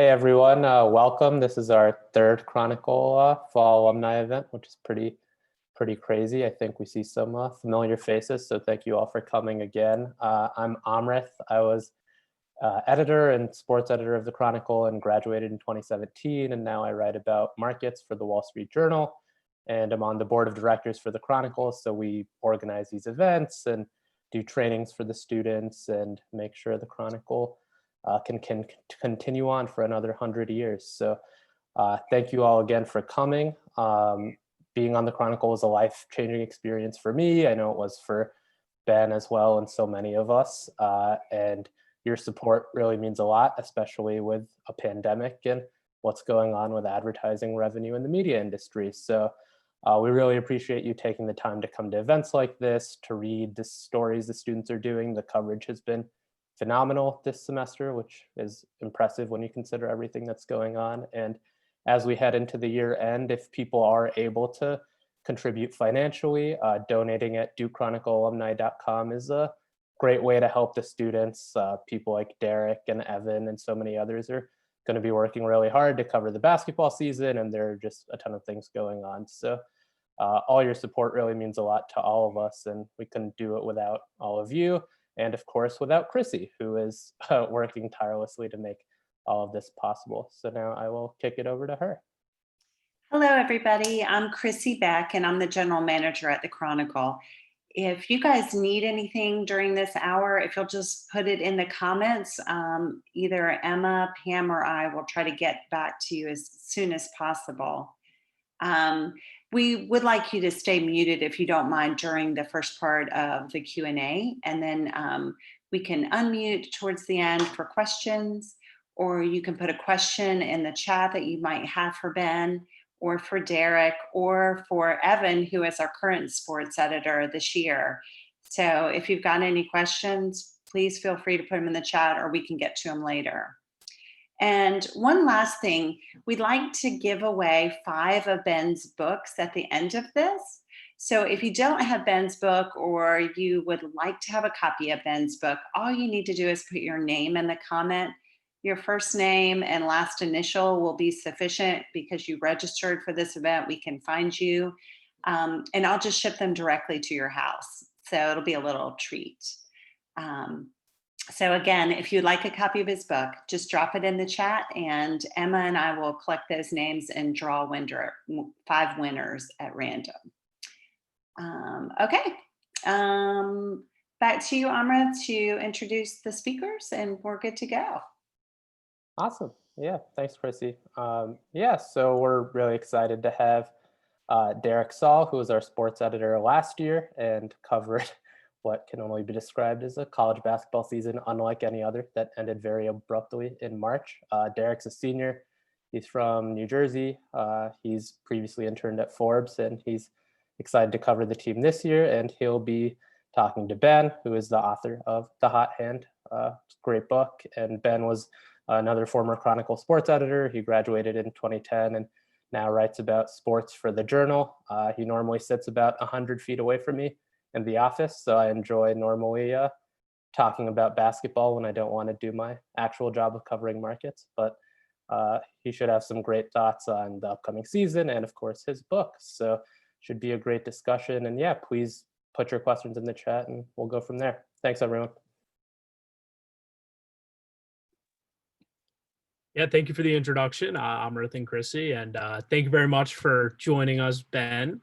Hey everyone, welcome. This is our third Chronicle fall alumni event, which is pretty crazy. I think we see some familiar faces, so thank you all for coming again. I'm Amrith. I was editor and sports editor of the Chronicle and graduated in 2017, and now I write about markets for the Wall Street Journal, and I'm on the board of directors for the Chronicle, so we organize these events and do trainings for the students and make sure the Chronicle can continue on for another 100 years. So thank you all again for coming. Being on the Chronicle was a life-changing experience for me. I know it was for Ben as well, and so many of us. And your support really means a lot, especially with a pandemic and what's going on with advertising revenue in the media industry. So we really appreciate you taking the time to come to events like this, to read the stories the students are doing. The coverage has been phenomenal this semester, which is impressive when you consider everything that's going on. And as we head into the year end, if people are able to contribute financially, donating at dukechroniclealumni.com is a great way to help the students. People like Derek and Evan and so many others are going to be working really hard to cover the basketball season, and there are just a ton of things going on. So all your support really means a lot to all of us, and we couldn't do it without all of you. And of course, without Chrissy, who is working tirelessly to make all of this possible. So now I will kick it over to her. Hello, everybody. I'm Chrissy Beck, and I'm the general manager at the Chronicle. If you guys need anything during this hour, if you'll just put it in the comments, either Emma, Pam, or I will try to get back to you as soon as possible. We would like you to stay muted if you don't mind during the first part of the Q&A, and then we can unmute towards the end for questions, or you can put a question in the chat that you might have for Ben or for Derek or for Evan, who is our current sports editor this year. So if you've got any questions, please feel free to put them in the chat, or we can get to them later. And one last thing, we'd like to give away 5 of Ben's books at the end of this. So if you don't have Ben's book, or you would like to have a copy of Ben's book, all you need to do is put your name in the comment. Your first name and last initial will be sufficient because you registered for this event. We can find you, and I'll just ship them directly to your house. So it'll be a little treat. So again, if you'd like a copy of his book, just drop it in the chat, and Emma and I will collect those names and draw 5 winners at random. Okay, back to you, Amrith, to introduce the speakers, and we're good to go. Awesome. Yeah, thanks, Chrissy. Yeah, so we're really excited to have Derek Saul, who was our sports editor last year and covered what can only be described as a college basketball season unlike any other that ended very abruptly in March. Derek's a senior. He's from New Jersey. He's previously interned at Forbes, and he's excited to cover the team this year. And he'll be talking to Ben, who is the author of The Hot Hand. Great book. And Ben was another former Chronicle sports editor. He graduated in 2010 and now writes about sports for the Journal. He normally sits about 100 feet away from me in the office, so I enjoy normally talking about basketball when I don't want to do my actual job of covering markets. But he should have some great thoughts on the upcoming season and, of course, his book. So should be a great discussion. And yeah, please put your questions in the chat, and we'll go from there. Thanks, everyone. Yeah, thank you for the introduction, Amrith and Chrissy, and thank you very much for joining us, Ben.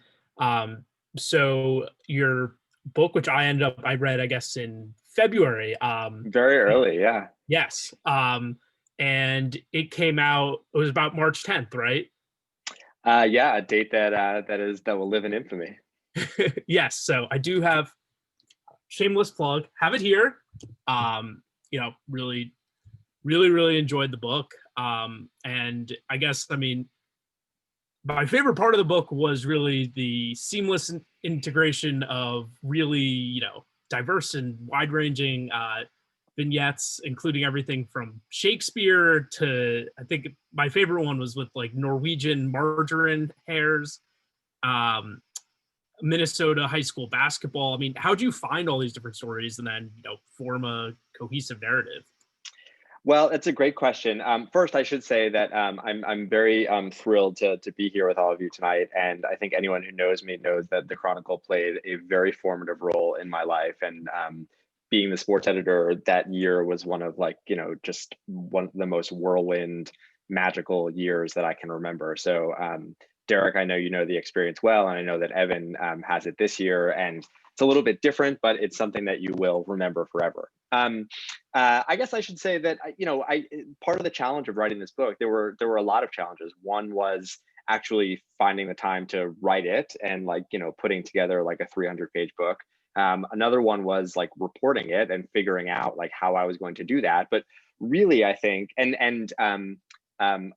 So your book, which I read, I guess, in February. Very early, yeah. Yes. And it came out, it was about March 10th, right? Yeah, a date that will live in infamy. Yes. So I do have, shameless plug, have it here. Really enjoyed the book. And I guess, my favorite part of the book was really the seamless integration of really, diverse and wide-ranging vignettes, including everything from Shakespeare to, I think my favorite one was with like Norwegian margarine hairs, Minnesota high school basketball. How'd you find all these different stories and then, form a cohesive narrative? Well, it's a great question. First, I should say that I'm very thrilled to be here with all of you tonight, and I think anyone who knows me knows that the Chronicle played a very formative role in my life. And being the sports editor that year was one of, like, just one of the most whirlwind, magical years that I can remember. So, Derek, I know you know the experience well, and I know that Evan has it this year, and it's a little bit different, but it's something that you will remember forever. I guess I should say that part of the challenge of writing this book, there were a lot of challenges. One was actually finding the time to write it, and putting together like a 300-page book. Another one was like reporting it and figuring out like how I was going to do that. But really, I think, and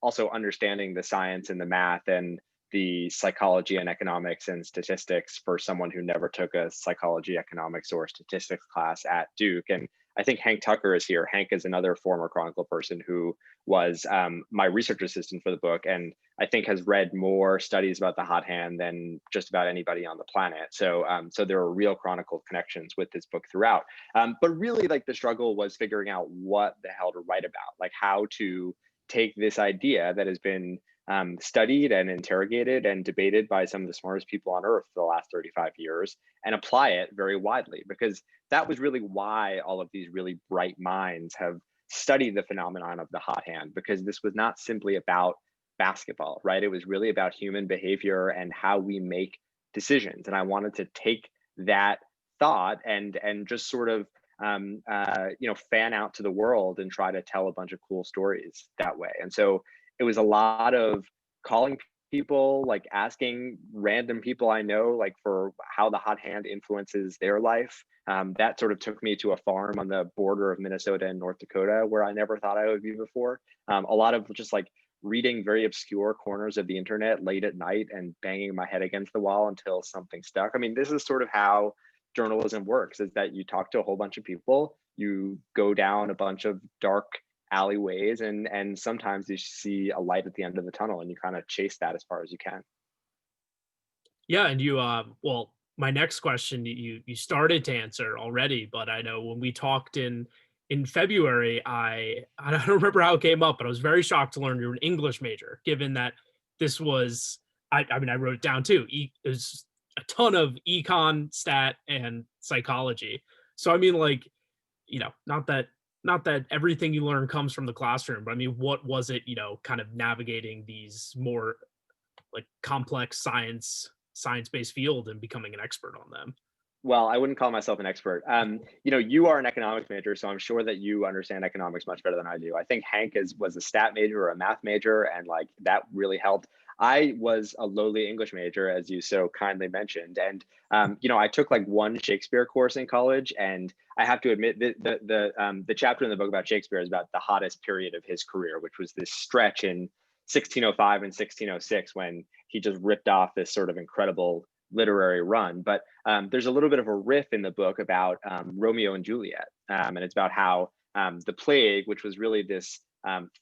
also understanding the science and the math and the psychology and economics and statistics for someone who never took a psychology, economics, or statistics class at Duke. And I think Hank Tucker is here. Hank is another former Chronicle person who was my research assistant for the book, and I think has read more studies about the hot hand than just about anybody on the planet. So, so there are real Chronicle connections with this book throughout. But really, like, the struggle was figuring out what the hell to write about, like how to take this idea that has been studied and interrogated and debated by some of the smartest people on earth for the last 35 years and apply it very widely, because that was really why all of these really bright minds have studied the phenomenon of the hot hand, because this was not simply about basketball, right? It was really about human behavior and how we make decisions. And I wanted to take that thought and just sort of fan out to the world and try to tell a bunch of cool stories that way. And so it was a lot of calling people, like asking random people I know, like for how the hot hand influences their life. That sort of took me to a farm on the border of Minnesota and North Dakota where I never thought I would be before. A lot of just like reading very obscure corners of the internet late at night and banging my head against the wall until something stuck. I mean, this is sort of how journalism works, is that you talk to a whole bunch of people, you go down a bunch of dark alleyways, and sometimes you see a light at the end of the tunnel, and you kind of chase that as far as you can. Yeah, and you well, my next question you started to answer already, but I know when we talked in February, I don't remember how it came up, but I was very shocked to learn you're an English major, given that this was, I mean, I wrote it down too. There's a ton of econ, stat, and psychology. So I mean, like, not that everything you learn comes from the classroom, but I mean, what was it, kind of navigating these more like complex science-based field and becoming an expert on them? Well, I wouldn't call myself an expert. You are an economics major, so I'm sure that you understand economics much better than I do. I think Hank was a stat major or a math major, and like that really helped. I was a lowly English major, as you so kindly mentioned, and I took like one Shakespeare course in college, and I have to admit that the chapter in the book about Shakespeare is about the hottest period of his career, which was this stretch in 1605 and 1606 when he just ripped off this sort of incredible literary run. But there's a little bit of a riff in the book about Romeo and Juliet, and it's about how the plague, which was really this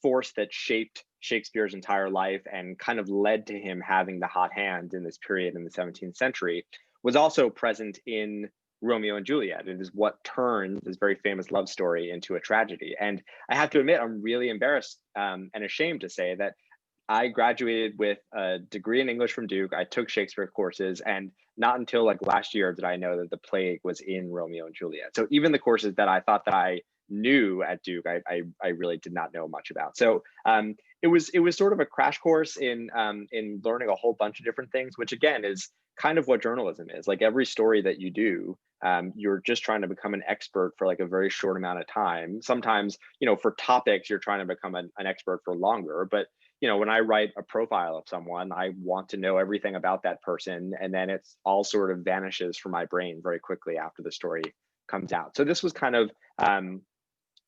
force that shaped Shakespeare's entire life and kind of led to him having the hot hand in this period in the 17th century, was also present in Romeo and Juliet. It is what turned this very famous love story into a tragedy. And I have to admit, I'm really embarrassed and ashamed to say that I graduated with a degree in English from Duke. I took Shakespeare courses, and not until like last year did I know that the plague was in Romeo and Juliet. So even the courses that I thought that I knew at Duke, I really did not know much about. So it was sort of a crash course in learning a whole bunch of different things, which again is kind of what journalism is. Like every story that you do, you're just trying to become an expert for like a very short amount of time. Sometimes, for topics, you're trying to become an expert for longer. But when I write a profile of someone, I want to know everything about that person, and then it's all sort of vanishes from my brain very quickly after the story comes out. So this was kind of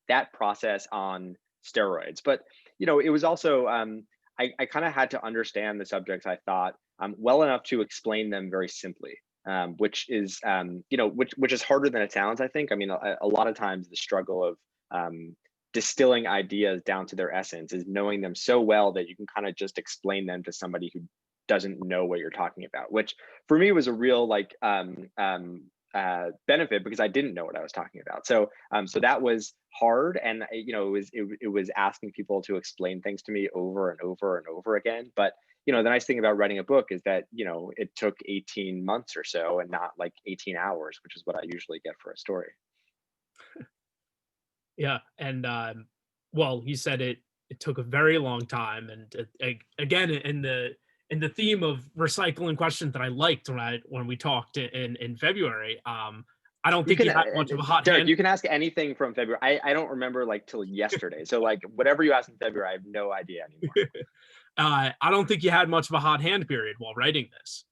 that process on steroids. But it was also I kind of had to understand the subjects, I thought, well enough to explain them very simply, which is which is harder than it sounds, I think. I mean, a lot of times the struggle of distilling ideas down to their essence is knowing them so well that you can kind of just explain them to somebody who doesn't know what you're talking about, which for me was a real benefit because I didn't know what I was talking about. So so that was hard, and it was asking people to explain things to me over and over and over again. But the nice thing about writing a book is that it took 18 months or so, and not like 18 hours, which is what I usually get for a story. Yeah, and well, you said it took a very long time, and again, in the theme of recycling questions that I liked when we talked in February. I don't think you had much of a hot Derek, hand. you can ask anything from February. I don't remember like till yesterday. So like whatever you asked in February, I have no idea anymore. I don't think you had much of a hot hand period while writing this.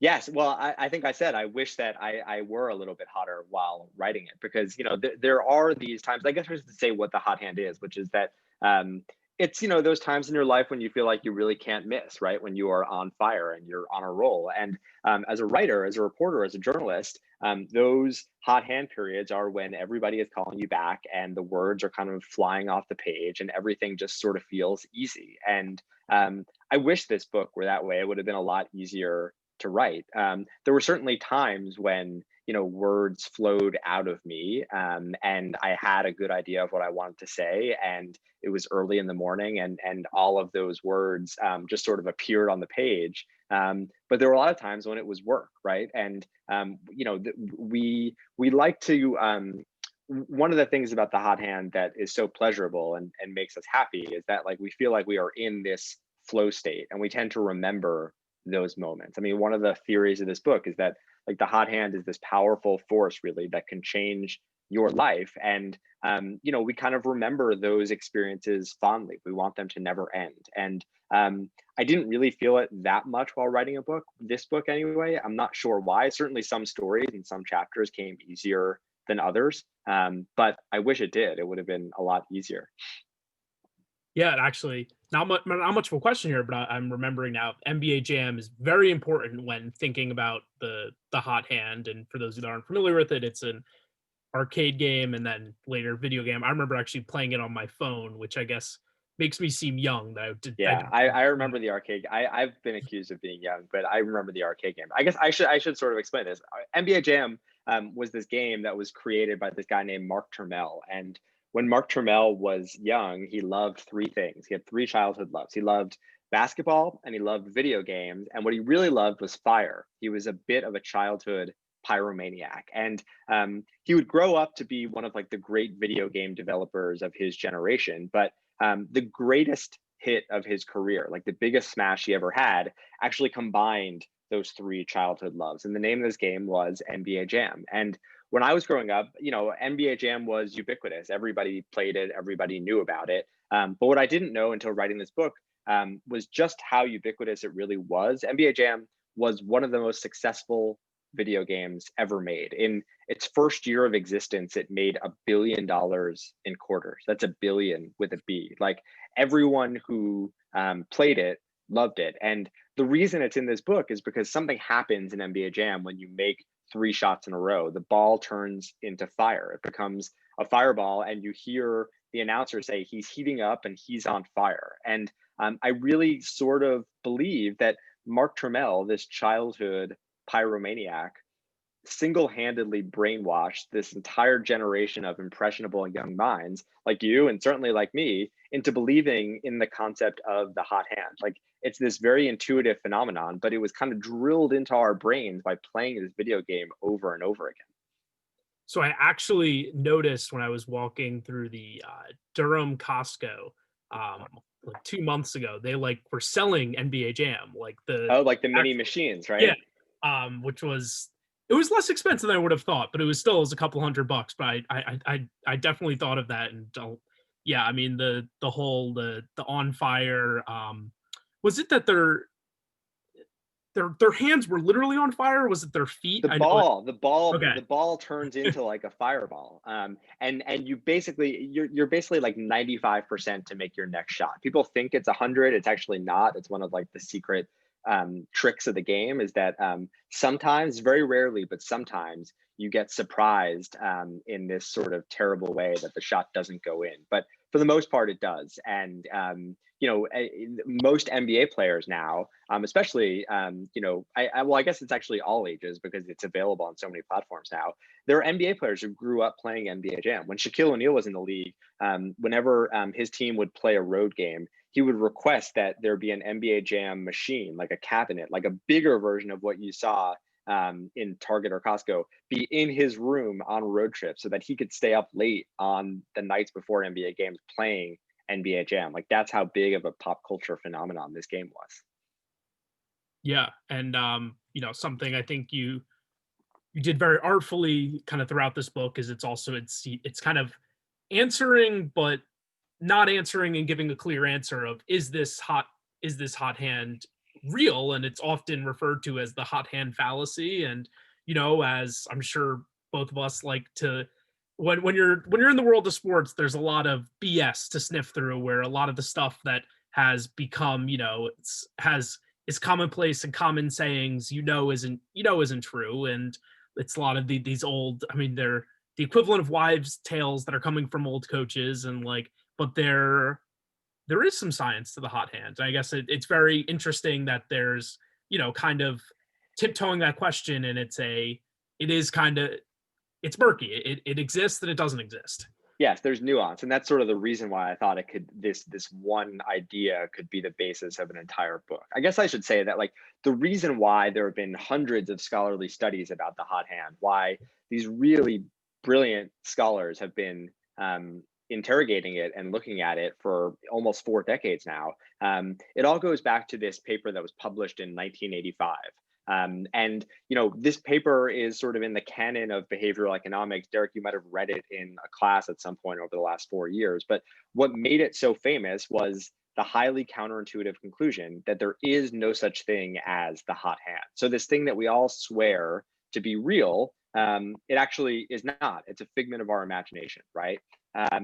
Yes, well, I think I said I wish that I were a little bit hotter while writing it, because there are these times. I guess I should say what the hot hand is, which is that it's those times in your life when you feel like you really can't miss, right? When you are on fire and you're on a roll. And as a writer, as a reporter, as a journalist, those hot hand periods are when everybody is calling you back and the words are kind of flying off the page and everything just sort of feels easy. And I wish this book were that way. It would have been a lot easier to write. There were certainly times when words flowed out of me, and I had a good idea of what I wanted to say, and it was early in the morning, and all of those words just sort of appeared on the page. But there were a lot of times when it was work, right? And we like to. One of the things about the hot hand that is so pleasurable and makes us happy is that like we feel like we are in this flow state, and we tend to remember those moments. I mean, one of the theories of this book is that like the hot hand is this powerful force really that can change your life. And we kind of remember those experiences fondly. We want them to never end. And I didn't really feel it that much while writing this book anyway. I'm not sure why. Certainly some stories and some chapters came easier than others. But I wish it did. It would have been a lot easier. Yeah, actually, not much of a question here, but I'm remembering now. NBA Jam is very important when thinking about the hot hand. And for those who aren't familiar with it, it's an arcade game and then later video game. I remember actually playing it on my phone, which I guess makes me seem young. I remember the arcade. I've been accused of being young, but I remember the arcade game. I guess I should sort of explain this. NBA Jam was this game that was created by this guy named Mark Turmell. And when Mark Turmell was young, he loved three things. He had three childhood loves. He loved basketball and he loved video games. And what he really loved was fire. He was a bit of a childhood pyromaniac. And he would grow up to be one of like the great video game developers of his generation. But the greatest hit of his career, like the biggest smash he ever had, actually combined those three childhood loves. And the name of this game was NBA Jam. And when I was growing up, NBA Jam was ubiquitous. Everybody played it, everybody knew about it. But what I didn't know until writing this book was just how ubiquitous it really was. NBA Jam was one of the most successful video games ever made. In its first year of existence, it made $1 billion in quarters. That's a billion with a B. Like everyone who played it loved it. And the reason it's in this book is because something happens in NBA Jam when you make 3 shots in a row. The ball turns into fire. It becomes a fireball, and you hear the announcer say he's heating up and he's on fire. And I really sort of believe that Mark Turmell, this childhood pyromaniac, single-handedly brainwashed this entire generation of impressionable young minds like you and certainly like me into believing in the concept of the hot hand. Like it's this very intuitive phenomenon, but it was kind of drilled into our brains by playing this video game over and over again. So I actually noticed when I was walking through the Durham Costco like 2 months ago, they like were selling NBA Jam, like the mini machines, right? Yeah, which was. It was less expensive than I would have thought, but it was a couple $100. But I definitely thought of that, and yeah, I mean the whole the on fire. Was it that their hands were literally on fire? Or was it their feet? The ball turns into like a fireball, and you're basically like 95% to make your next shot. People think it's 100. It's actually not. It's one of like the secret tricks of the game is that sometimes, very rarely, but sometimes you get surprised in this sort of terrible way that the shot doesn't go in. But for the most part, it does. And most NBA players now, especially, well, I guess it's actually all ages because it's available on so many platforms now. There are NBA players who grew up playing NBA Jam. When Shaquille O'Neal was in the league, whenever his team would play a road game, he would request that there be an NBA Jam machine, like a cabinet, like a bigger version of what you saw in Target or Costco, be in his room on road trips so that he could stay up late on the nights before NBA games playing NBA Jam. Like, that's how big of a pop culture phenomenon this game was. Yeah, and something I think you did very artfully kind of throughout this book is it's kind of answering but not answering and giving a clear answer of is this hot hand real, and it's often referred to as the hot hand fallacy. And as I'm sure both of us like to, when you're in the world of sports, there's a lot of BS to sniff through, where a lot of the stuff that has become is commonplace and common sayings isn't true. And it's a lot of these old, they're the equivalent of wives' tales that are coming from old coaches, and but there is some science to the hot hand. I guess it's very interesting that there's, kind of tiptoeing that question, and it's murky. It exists and it doesn't exist. Yes, there's nuance, and that's sort of the reason why I thought this one idea could be the basis of an entire book. I guess I should say that, like, the reason why there have been hundreds of scholarly studies about the hot hand, why these really brilliant scholars have been interrogating it and looking at it for almost 4 decades now. It all goes back to this paper that was published in 1985. And this paper is sort of in the canon of behavioral economics. Derek, you might have read it in a class at some point over the last 4 years. But what made it so famous was the highly counterintuitive conclusion that there is no such thing as the hot hand. So this thing that we all swear to be real, it actually is not. It's a figment of our imagination, right? That's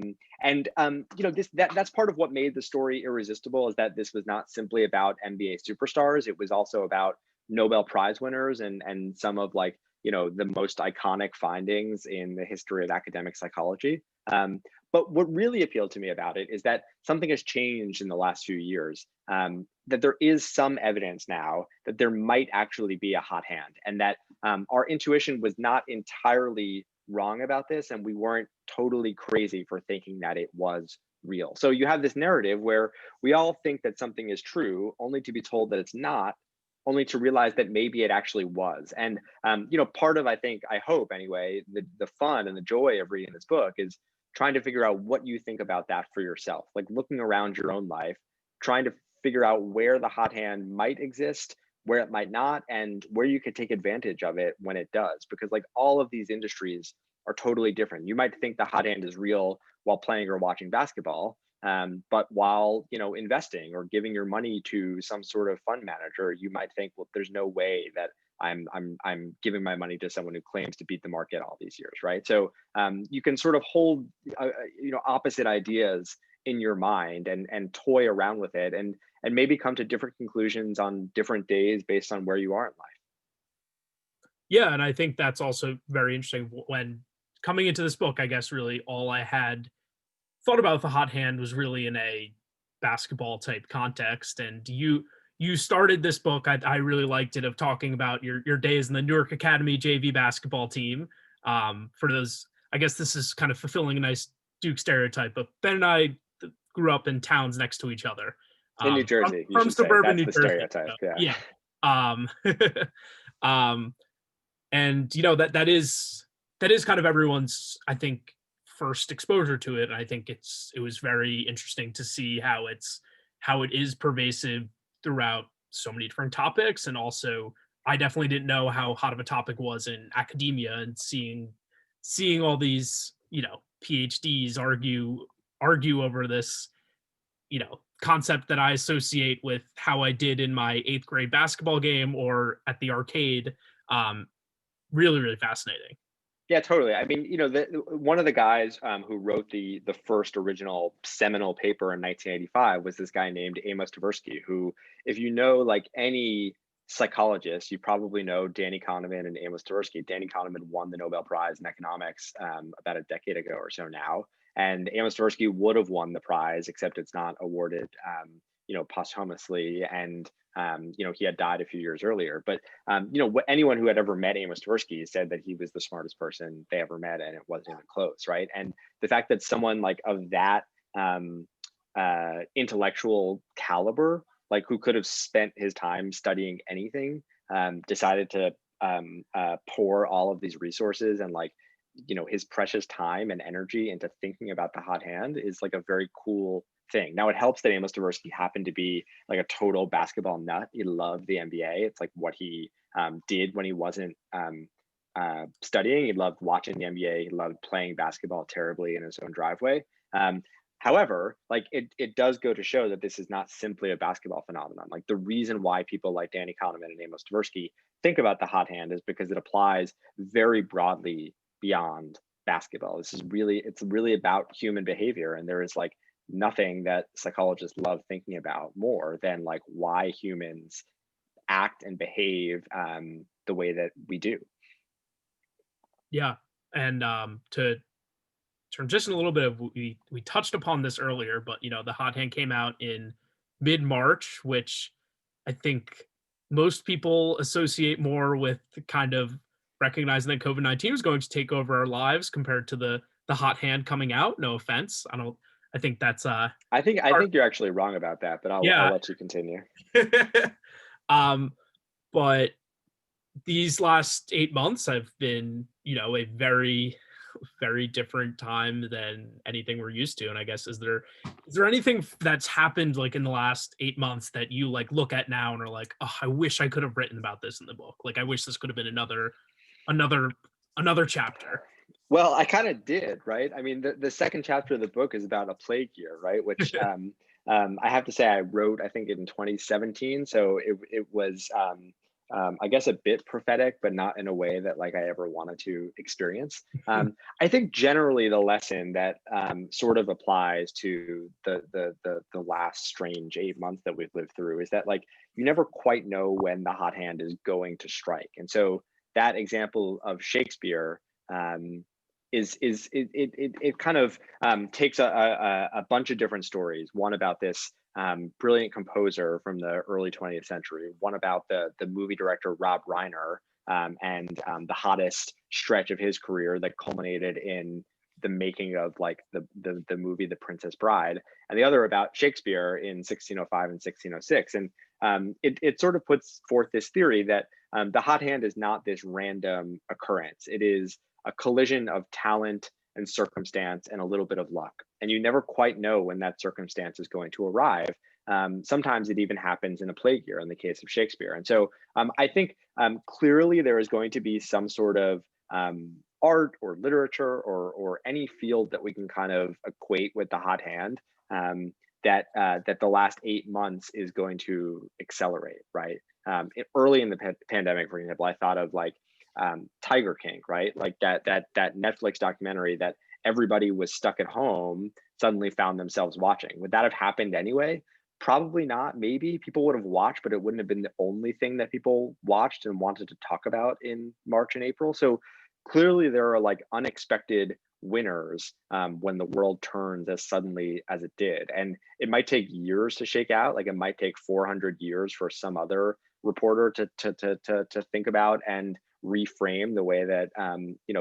part of what made the story irresistible, is that this was not simply about NBA superstars. It was also about Nobel Prize winners and some of the most iconic findings in the history of academic psychology. But what really appealed to me about it is that something has changed in the last few years, that there is some evidence now that there might actually be a hot hand, and that our intuition was not entirely wrong about this, and we weren't totally crazy for thinking that it was real. So you have this narrative where we all think that something is true, only to be told that it's not, only to realize that maybe it actually was. And part of, I hope anyway, the fun and the joy of reading this book is trying to figure out what you think about that for yourself, like looking around your own life, trying to figure out where the hot hand might exist, where it might not, and where you could take advantage of it when it does. Because all of these industries are totally different. You might think the hot hand is real while playing or watching basketball, but while investing or giving your money to some sort of fund manager, you might think, well, there's no way that I'm giving my money to someone who claims to beat the market all these years, right? So you can sort of hold opposite ideas in your mind and toy around with it, and maybe come to different conclusions on different days based on where you are in life. Yeah, and I think that's also very interesting. When coming into this book, I guess really all I had thought about the hot hand was really in a basketball type context. And you started this book, I really liked it, of talking about your days in the Newark Academy JV basketball team. For those, I guess this is kind of fulfilling a nice Duke stereotype, but Ben and I grew up in towns next to each other. In New Jersey, from suburban New Jersey. Stereotype, yeah. And that is kind of everyone's, I think, first exposure to it. And I think it was very interesting to see how it is pervasive throughout so many different topics. And also, I definitely didn't know how hot of a topic was in academia, and seeing all these PhDs argue over this concept that I associate with how I did in my 8th grade basketball game or at the arcade. Really, really fascinating. Yeah, totally. I mean, one of the guys who wrote the first original seminal paper in 1985 was this guy named Amos Tversky, who, if you know any psychologist, you probably know Danny Kahneman and Amos Tversky. Danny Kahneman won the Nobel Prize in economics about a decade ago or so now. and Amos Tversky would have won the prize, except it's not awarded, posthumously, and he had died a few years earlier. But anyone who had ever met Amos Tversky said that he was the smartest person they ever met, and it wasn't even close, right? And the fact that someone like of that intellectual caliber, like who could have spent his time studying anything, decided to pour all of these resources and his precious time and energy into thinking about the hot hand is like a very cool thing. Now, it helps that Amos Tversky happened to be like a total basketball nut. He loved the NBA. It's like what he did when he wasn't studying. He loved watching the NBA. He loved playing basketball terribly in his own driveway. However, like it does go to show that this is not simply a basketball phenomenon. Like the reason why people like Danny Kahneman and Amos Tversky think about the hot hand is because it applies very broadly beyond basketball. It's really about human behavior, and there is like nothing that psychologists love thinking about more than like why humans act and behave the way that we do. Yeah, and to transition a little bit of, we touched upon this earlier, but the hot hand came out in mid-March, which I think most people associate more with kind of recognizing that COVID-19 was going to take over our lives compared to the hot hand coming out. No offense, I think that's I think you're actually wrong about that, but I'll let you continue. But these last 8 months have been a very, very different time than anything we're used to. And I guess is there anything that's happened like in the last 8 months that you like look at now and are like, oh, I wish I could have written about this in the book, like I wish this could have been another chapter? Well, I kind of did, right? I mean, the second chapter of the book is about a plague year, right? Which I have to say I wrote, I think in 2017. So it was, I guess, a bit prophetic, but not in a way that like I ever wanted to experience. I think generally the lesson that sort of applies to the last strange 8 months that we've lived through is that like you never quite know when the hot hand is going to strike. And so that example of Shakespeare it kind of takes a bunch of different stories. One about this brilliant composer from the early 20th century, one about the movie director Rob Reiner and the hottest stretch of his career that culminated in the making of like the movie The Princess Bride, and the other about Shakespeare in 1605 and 1606. And it sort of puts forth this theory that the hot hand is not this random occurrence. It is a collision of talent and circumstance and a little bit of luck. And you never quite know when that circumstance is going to arrive. Sometimes it even happens in a plague year in the case of Shakespeare. And so I think clearly there is going to be some sort of art or literature or any field that we can kind of equate with the hot hand that the last 8 months is going to accelerate, right? Early in the pandemic, for example, I thought of like Tiger King, right? Like that Netflix documentary that everybody was stuck at home suddenly found themselves watching. Would that have happened anyway? Probably not. Maybe people would have watched, but it wouldn't have been the only thing that people watched and wanted to talk about in March and April. So clearly there are like unexpected winners when the world turns as suddenly as it did. And it might take years to shake out. Like it might take 400 years for some other reporter to think about and reframe the way that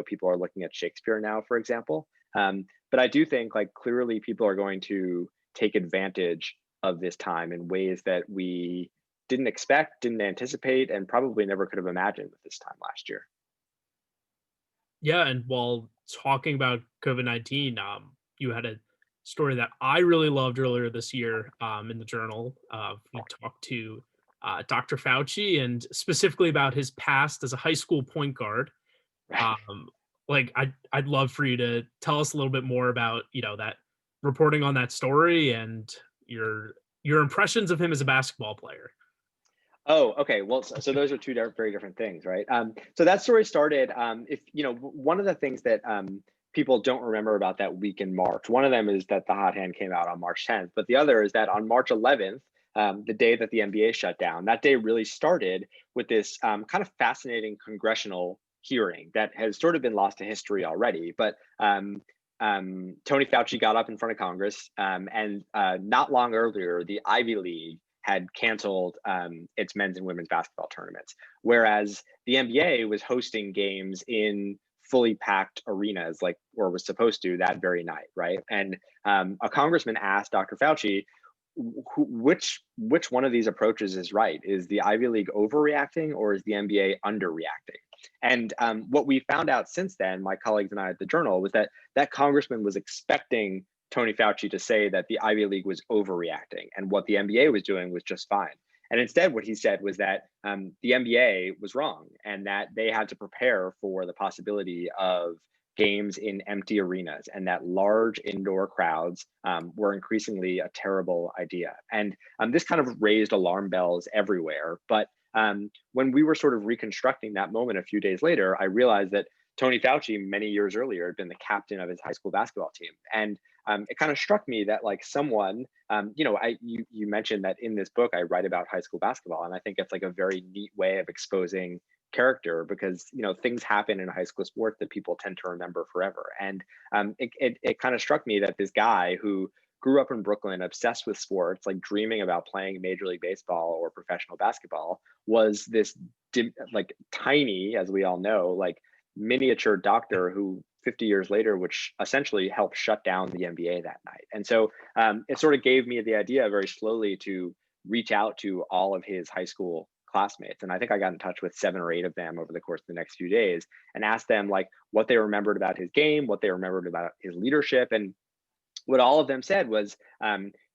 people are looking at Shakespeare now, for example. But I do think like clearly people are going to take advantage of this time in ways that we didn't expect, didn't anticipate, and probably never could have imagined at this time last year. Yeah, and while talking about COVID-19, you had a story that I really loved earlier this year in the journal. We talked to Dr. Fauci, and specifically about his past as a high school point guard. Like I'd love for you to tell us a little bit more about that reporting on that story and your impressions of him as a basketball player. Oh, okay. Well, so those are two very different things, right? So that story started. One of the things that people don't remember about that week in March, one of them is that the hot hand came out on March 10th, but the other is that on March 11th. The day that the NBA shut down, that day really started with this kind of fascinating congressional hearing that has sort of been lost to history already. But Tony Fauci got up in front of Congress, and not long earlier, the Ivy League had canceled its men's and women's basketball tournaments, whereas the NBA was hosting games in fully packed arenas, like, or was supposed to that very night, right? And a congressman asked Dr. Fauci, which one of these approaches is right? Is the Ivy League overreacting, or is the NBA underreacting? And what we found out since then, my colleagues and I at the Journal, was that that congressman was expecting Tony Fauci to say that the Ivy League was overreacting and what the NBA was doing was just fine. And instead, what he said was that the NBA was wrong and that they had to prepare for the possibility of games in empty arenas, and that large indoor crowds were increasingly a terrible idea. And this kind of raised alarm bells everywhere. But when we were sort of reconstructing that moment a few days later, I realized that Tony Fauci, many years earlier, had been the captain of his high school basketball team. And it kind of struck me that, like, someone, you mentioned that in this book, I write about high school basketball. And I think it's like a very neat way of exposing character, because, things happen in high school sports that people tend to remember forever. And it kind of struck me that this guy who grew up in Brooklyn, obsessed with sports, like dreaming about playing Major League Baseball or professional basketball, was this like tiny, as we all know, like miniature doctor who 50 years later, which essentially helped shut down the NBA that night. And so it sort of gave me the idea very slowly to reach out to all of his high school classmates. And I think I got in touch with 7 or 8 of them over the course of the next few days and asked them like what they remembered about his game, what they remembered about his leadership. And what all of them said was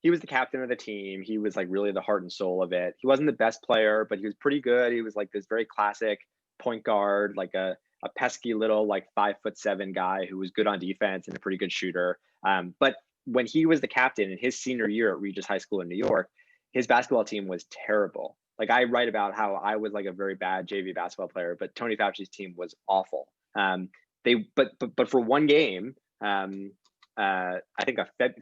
he was the captain of the team. He was like really the heart and soul of it. He wasn't the best player, but he was pretty good. He was like this very classic point guard, like a pesky little like 5'7" guy who was good on defense and a pretty good shooter. But when he was the captain in his senior year at Regis High School in New York, his basketball team was terrible. Like I write about how I was like a very bad JV basketball player, but Tony Fauci's team was awful. But for one game, I think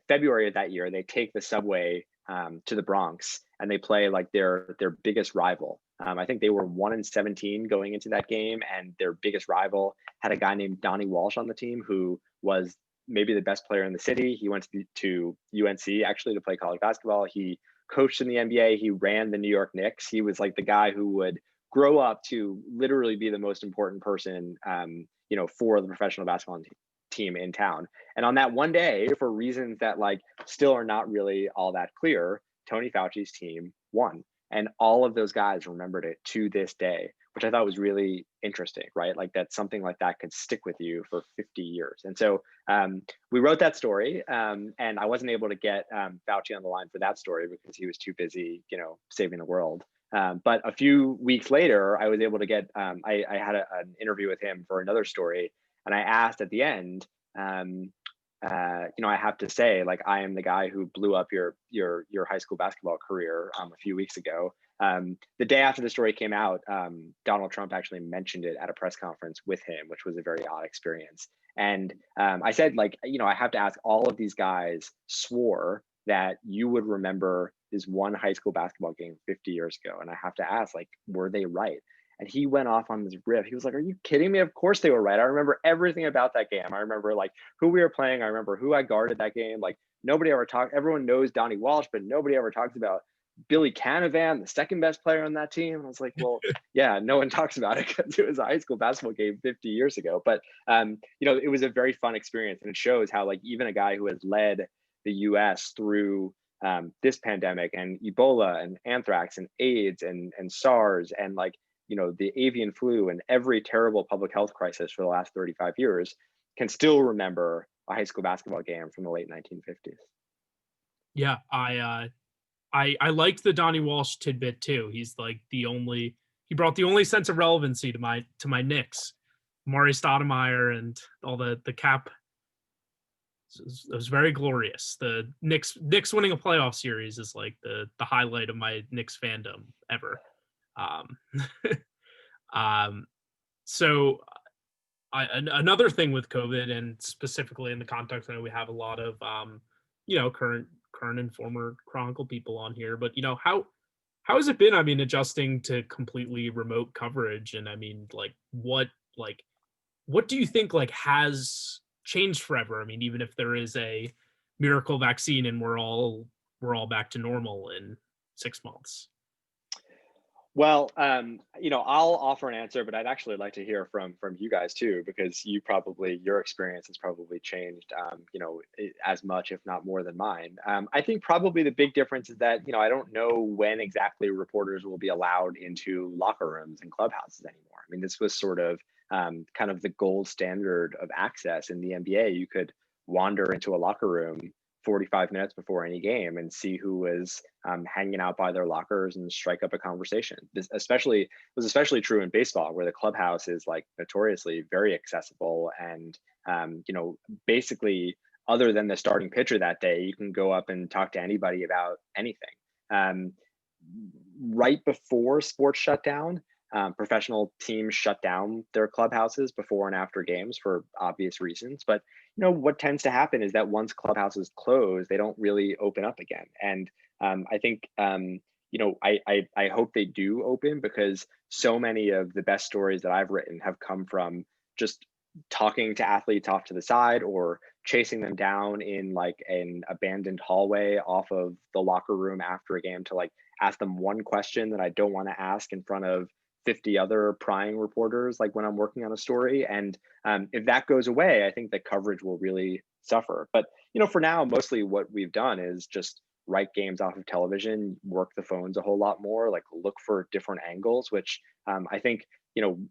February of that year, they take the subway to the Bronx and they play like their biggest rival. I think they were 1-17 going into that game, and their biggest rival had a guy named Donnie Walsh on the team who was maybe the best player in the city. He went to UNC actually to play college basketball. He coached in the NBA. He ran the New York Knicks. He was like the guy who would grow up to literally be the most important person, for the professional basketball team in town. And on that one day, for reasons that like still are not really all that clear, Tony Fauci's team won. And all of those guys remembered it to this day, which I thought was really interesting, right? Like that something like that could stick with you for 50 years. And so we wrote that story, and I wasn't able to get Fauci on the line for that story because he was too busy, saving the world. But a few weeks later, I was able to get, I had an interview with him for another story. And I asked at the end, I have to say, like, I am the guy who blew up your high school basketball career a few weeks ago. The day after the story came out, Donald Trump actually mentioned it at a press conference with him, which was a very odd experience. And I said, like, I have to ask, all of these guys swore that you would remember this one high school basketball game 50 years ago. And I have to ask, like, were they right? And he went off on this riff. He was like, are you kidding me? Of course they were right. I remember everything about that game. I remember like who we were playing. I remember who I guarded that game. Like nobody ever talked. Everyone knows Donnie Walsh, but nobody ever talks about Billy Canavan, the second best player on that team. And I was like, well, yeah, no one talks about it because it was a high school basketball game 50 years ago. But, it was a very fun experience. And it shows how like even a guy who has led the US through this pandemic and Ebola and anthrax and AIDS and SARS and like, the avian flu and every terrible public health crisis for the last 35 years can still remember a high school basketball game from the late 1950s. Yeah, I liked the Donnie Walsh tidbit too. He's like he brought the only sense of relevancy to my Knicks, Maury Stoudemire and all the cap. It was very glorious. The Knicks winning a playoff series is like the highlight of my Knicks fandom ever. So another thing with COVID, and specifically in the context, I know we have a lot of current and former Chronicle people on here, but how has it been? I mean, adjusting to completely remote coverage, and I mean, like what do you think like has changed forever. I mean, even if there is a miracle vaccine and we're all back to normal in 6 months. Well, I'll offer an answer, but I'd actually like to hear from you guys too, because your experience has probably changed, as much, if not more than mine. I think probably the big difference is that, I don't know when exactly reporters will be allowed into locker rooms and clubhouses anymore. I mean, this was sort of kind of the gold standard of access in the NBA. You could wander into a locker room 45 minutes before any game and see who was hanging out by their lockers and strike up a conversation. This was especially true in baseball, where the clubhouse is like notoriously very accessible. And, basically, other than the starting pitcher that day, you can go up and talk to anybody about anything. Right before sports shut down, professional teams shut down their clubhouses before and after games for obvious reasons. But what tends to happen is that once clubhouses close, they don't really open up again. And I think I hope they do open, because so many of the best stories that I've written have come from just talking to athletes off to the side, or chasing them down in like an abandoned hallway off of the locker room after a game to like ask them one question that I don't want to ask in front of 50 other prying reporters, like when I'm working on a story. And if that goes away, I think the coverage will really suffer. But for now, mostly what we've done is just write games off of television, work the phones a whole lot more, like look for different angles, which I think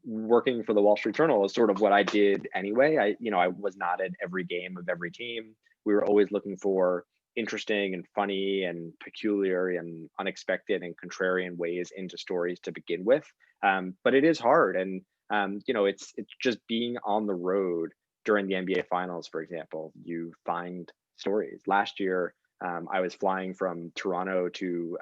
working for the Wall Street Journal is sort of what I did anyway. I was not at every game of every team. We were always looking for interesting and funny and peculiar and unexpected and contrarian ways into stories to begin with. But it is hard. And, it's just being on the road during the NBA finals, for example. You find stories. Last year, I was flying from Toronto to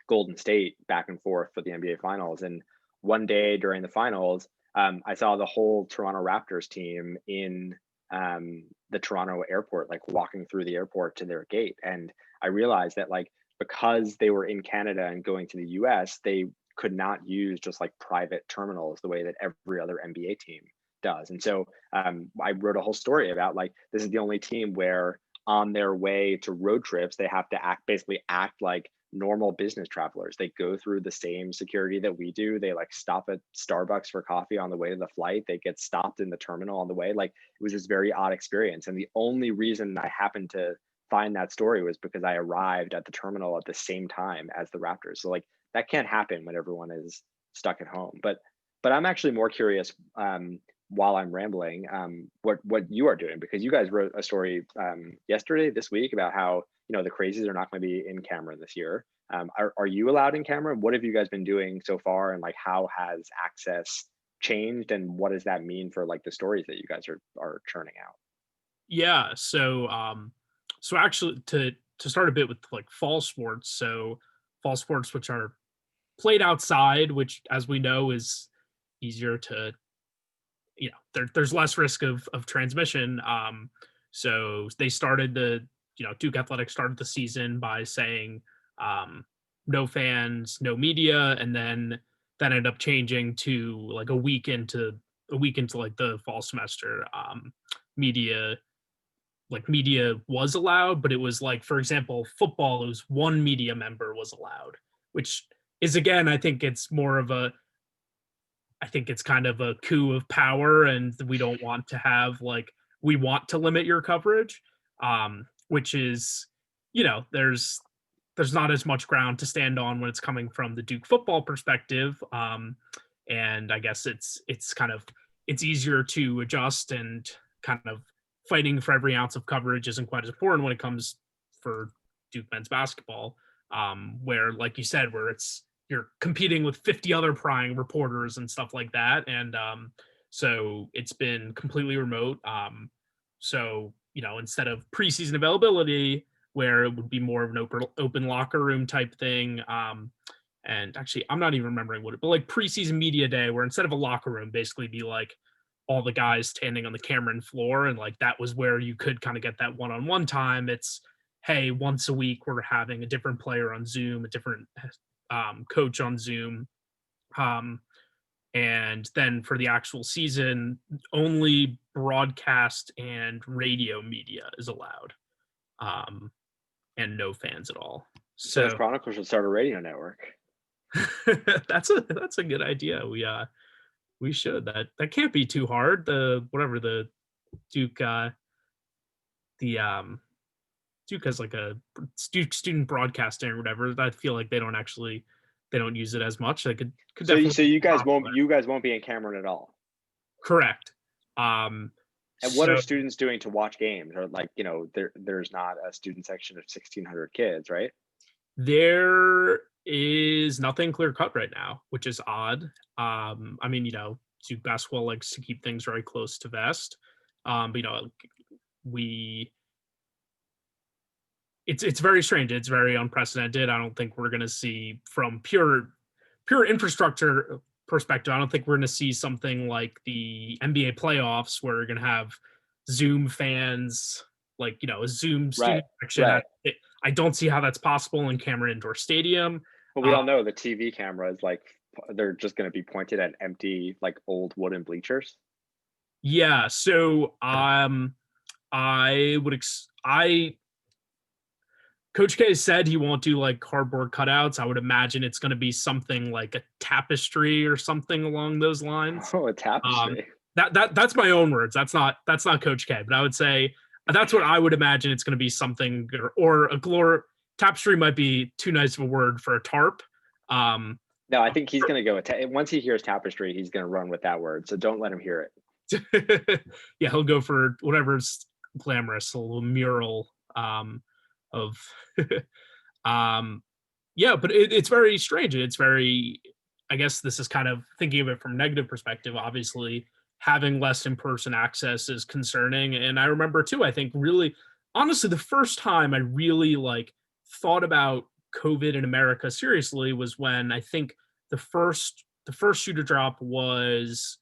Golden State back and forth for the NBA finals. And one day during the finals, I saw the whole Toronto Raptors team in the Toronto airport, like walking through the airport to their gate. And I realized that like, because they were in Canada and going to the US, they could not use just like private terminals the way that every other NBA team does. And so I wrote a whole story about like, this is the only team where on their way to road trips, they have to basically act like normal business travelers. They go through the same security that we do. They like stop at Starbucks for coffee on the way to the flight. They get stopped in the terminal on the way. Like it was this very odd experience. And the only reason I happened to find that story was because I arrived at the terminal at the same time as the Raptors. So like that can't happen when everyone is stuck at home. But I'm actually more curious while I'm rambling, what you are doing, because you guys wrote a story this week about how the Crazies are not going to be in camera this year. Are you allowed in camera? What have you guys been doing so far, and like how has access changed, and what does that mean for like the stories that you guys are churning out? Yeah, so actually to start a bit with like fall sports. So fall sports, which are played outside, which as we know is easier to, there's less risk of transmission. So they started Duke Athletics started the season by saying no fans, no media, and then that ended up changing to like a week into like the fall semester. Media was allowed, but it was like, for example, football, it was one media member was allowed, which is, again, I think it's kind of a coup of power, and we don't want to have we want to limit your coverage, which is, there's not as much ground to stand on when it's coming from the Duke football perspective. And I guess it's easier to adjust, and kind of fighting for every ounce of coverage isn't quite as important when it comes for Duke men's basketball, where, like you said, where you're competing with 50 other prying reporters and stuff like that. And so it's been completely remote. So, instead of preseason availability, where it would be more of an open locker room type thing. And actually, I'm not even remembering but like preseason media day, where instead of a locker room, basically be like all the guys standing on the Cameron floor. And like, that was where you could kind of get that one-on-one time. It's, hey, once a week, we're having a different player on Zoom, a different coach on Zoom. And then for the actual season, only broadcast and radio media is allowed, and no fans at all. So the So Chronicle should start a radio network. that's a good idea. We should. That can't be too hard. The Duke Duke has like a student broadcasting or whatever. I feel like they don't use it as much. I could So definitely. you guys won't be in Cameron at all. Correct. And what are students doing to watch games? Or like, there's not a student section of 1,600 kids, right? There is nothing clear cut right now, which is odd. I mean, Duke basketball likes to keep things very close to vest. But it's very strange. It's very unprecedented. I don't think we're going to see, from pure infrastructure perspective, I don't think we're going to see something like the NBA playoffs where we're going to have Zoom fans, like, a Zoom student section. Right. I don't see how that's possible in Cameron Indoor Stadium. Well, we all know the TV cameras, like, they're just going to be pointed at empty, like, old wooden bleachers. Yeah. So Coach K said he won't do like cardboard cutouts. I would imagine it's going to be something like a tapestry or something along those lines. Oh, a tapestry. That's my own words. That's not Coach K, but I would say that's what I would imagine it's going to be, something, or a tapestry might be too nice of a word for a tarp. No, I think he's going to go once he hears tapestry, he's going to run with that word. So don't let him hear it. Yeah, he'll go for whatever's glamorous, a little mural of yeah, but it's very strange. It's very, I guess this is kind of thinking of it from a negative perspective. Obviously, having less in-person access is concerning. And I remember too, I think really, honestly, the first time I really thought about COVID in America seriously was when I think the first shoe to drop was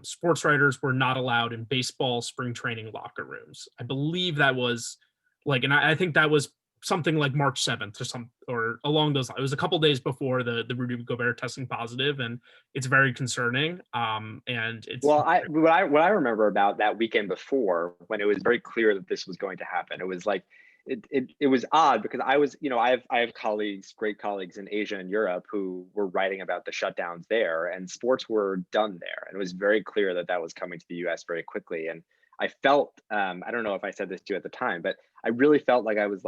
sports writers were not allowed in baseball spring training locker rooms. I believe that was and I think that was something like March 7th or along those lines. It was a couple days before the Rudy Gobert testing positive, and it's very concerning. And it's what I remember about that weekend before, when it was very clear that this was going to happen, it was like it was odd because I was, I have great colleagues in Asia and Europe who were writing about the shutdowns there, and sports were done there, and it was very clear that that was coming to the U.S. very quickly. And I felt, I don't know if I said this to you at the time, but I really felt like I was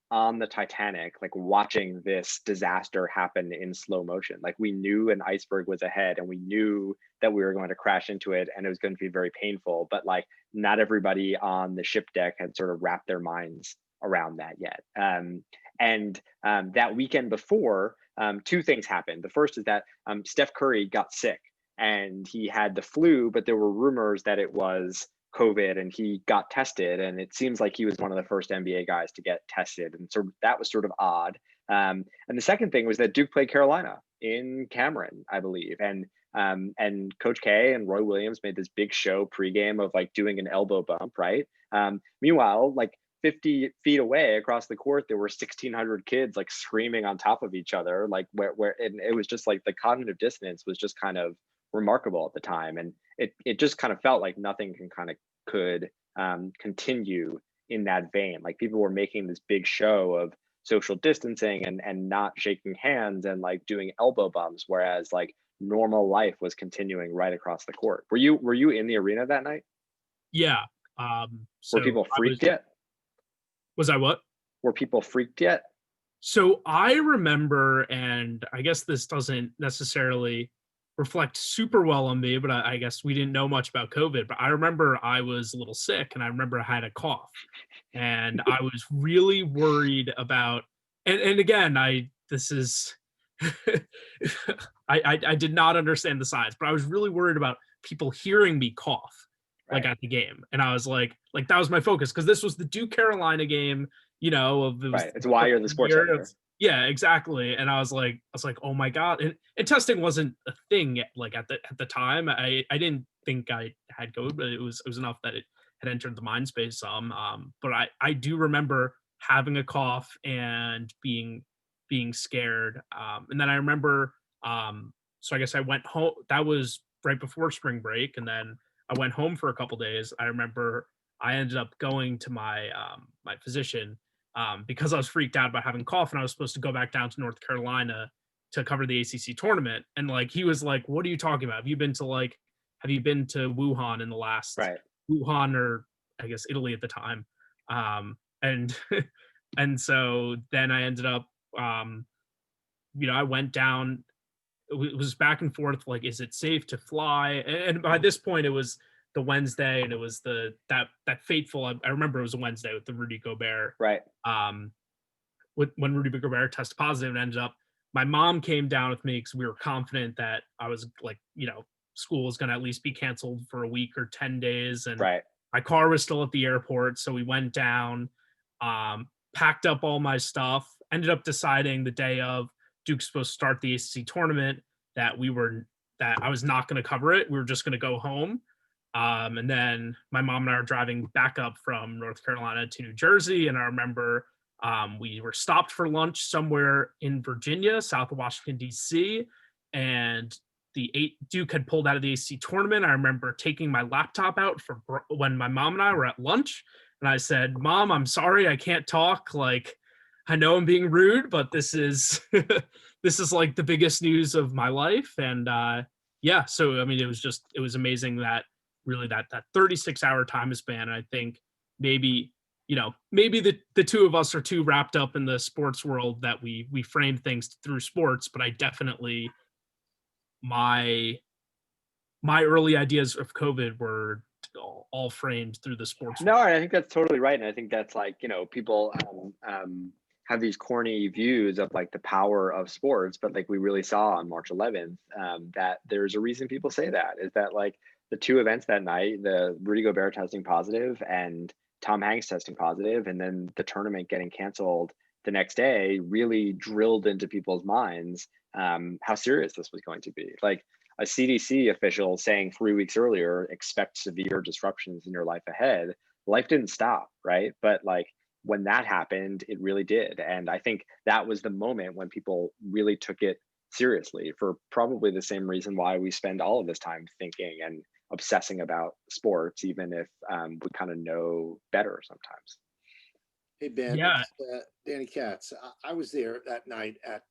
on the Titanic, watching this disaster happen in slow motion. We knew an iceberg was ahead, and we knew that we were going to crash into it, and it was going to be very painful. But not everybody on the ship deck had sort of wrapped their minds around that yet. That weekend before, two things happened. The first is that Steph Curry got sick, and he had the flu, but there were rumors that it was COVID, and he got tested, and it seems like he was one of the first NBA guys to get tested, and so that was sort of odd. And the second thing was that Duke played Carolina in Cameron, I believe, and Coach K and Roy Williams made this big show pregame of doing an elbow bump, right? Meanwhile, 50 feet away across the court, there were 1,600 kids screaming on top of each other, and it was just the cognitive dissonance was just kind of remarkable at the time, and it just kind of felt like nothing could continue in that vein. People were making this big show of social distancing and not shaking hands and doing elbow bumps, whereas normal life was continuing right across the court. Were you in the arena that night? Yeah. Were people freaked yet? Was I what? Were people freaked yet? So I remember, and I guess this doesn't necessarily reflect super well on me, but I guess we didn't know much about COVID, but I remember I was a little sick, and I remember I had a cough, and I was really worried about, and again, I did not understand the science, but I was really worried about people hearing me cough at the game. And I was like that was my focus, because this was the Duke Carolina game, it's why you're the sports editor. Yeah, exactly. And I was like, oh my God. And testing wasn't a thing at the time. I didn't think I had COVID, but it was enough that it had entered the mind space some. But I do remember having a cough and being scared. And then I remember so I guess I went home. That was right before spring break, and then I went home for a couple days. I remember I ended up going to my my physician because I was freaked out about having cough, and I was supposed to go back down to North Carolina to cover the ACC tournament. And like he was like, "What are you talking about? Have you been to Wuhan in the last Right. Wuhan, or I guess Italy at the time?" And and so then I ended up, I went down. It was back and forth, like, is it safe to fly? And by this point, it was the Wednesday, and it was that fateful. I remember it was a Wednesday with the Rudy Gobert. Right. When Rudy Gobert tested positive, and ended up, my mom came down with me because we were confident that I was like, school was going to at least be canceled for a week or 10 days, and Right. my car was still at the airport, so we went down, packed up all my stuff, ended up deciding the day of Duke's supposed to start the ACC tournament that I was not going to cover it. We were just going to go home. And then my mom and I are driving back up from North Carolina to New Jersey. And I remember we were stopped for lunch somewhere in Virginia, south of Washington, D.C. And Duke had pulled out of the ACC tournament. I remember taking my laptop out when my mom and I were at lunch. And I said, "Mom, I'm sorry, I can't talk. Like, I know I'm being rude, but this is this is like the biggest news of my life." And yeah, so I mean, it was amazing that really that 36-hour time span. And I think maybe the two of us are too wrapped up in the sports world that we frame things through sports, but I definitely, my early ideas of COVID were all framed through the sports No, world. I think that's totally right. And I think that's like, people have these corny views of like the power of sports, but like we really saw on March 11th, that there's a reason people say that, is that like the two events that night, the Rudy Gobert testing positive and Tom Hanks testing positive, and then the tournament getting canceled the next day, really drilled into people's minds how serious this was going to be. Like a CDC official saying 3 weeks earlier, expect severe disruptions in your life ahead. Life didn't stop, right? But like when that happened, it really did. And I think that was the moment when people really took it seriously, for probably the same reason why we spend all of this time thinking and obsessing about sports, even if we kind of know better sometimes. Hey Ben, Yeah. it's Danny Katz. I was there that night at